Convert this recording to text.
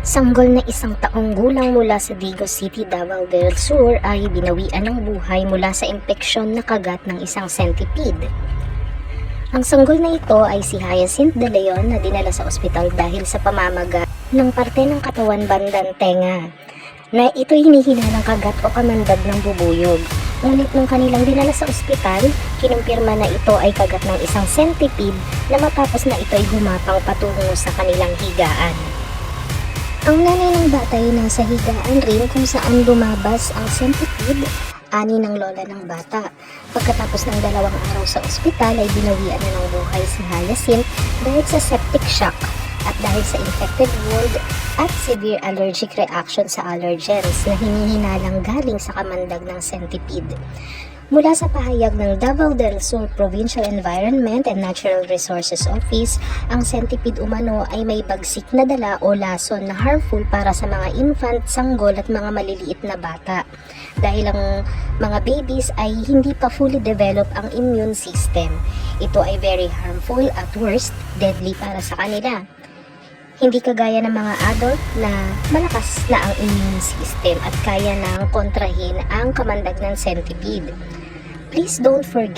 Sanggol na 1 taong gulang mula sa Digos City, Davao del Sur ay binawian ng buhay mula sa impeksyon na kagat ng isang centipede. Ang sanggol na ito ay si Hyacinth De Leon na dinala sa ospital dahil sa pamamaga ng parte ng katawan bandang tenga, na ito'y hinihinala ng kagat o kamandag ng bubuyog. Ngunit nung kanilang dinala sa ospital, kinumpirma na ito ay kagat ng isang centipede na matapos na ito'y humapang patungo sa kanilang higaan. Ang nanay ng bata ay nasa higaan rin kung saan lumabas ang centipede, ani ng lola ng bata. Pagkatapos ng 2 araw sa ospital ay binawian na ng buhay si Hyacinth dahil sa septic shock at dahil sa infected wound at severe allergic reaction sa allergens na hinihinalang galing sa kamandag ng centipede. Mula sa pahayag ng Davao del Sur Provincial Environment and Natural Resources Office, ang centipede umano ay may bagsik na dala o lason na harmful para sa mga infant, sanggol at mga maliliit na bata. Dahil ang mga babies ay hindi pa fully develop ang immune system. Ito ay very harmful at worst, deadly para sa kanila. Hindi kagaya ng mga adult na malakas na ang immune system at kaya nang kontrahin ang kamandag ng centipede. Please don't forget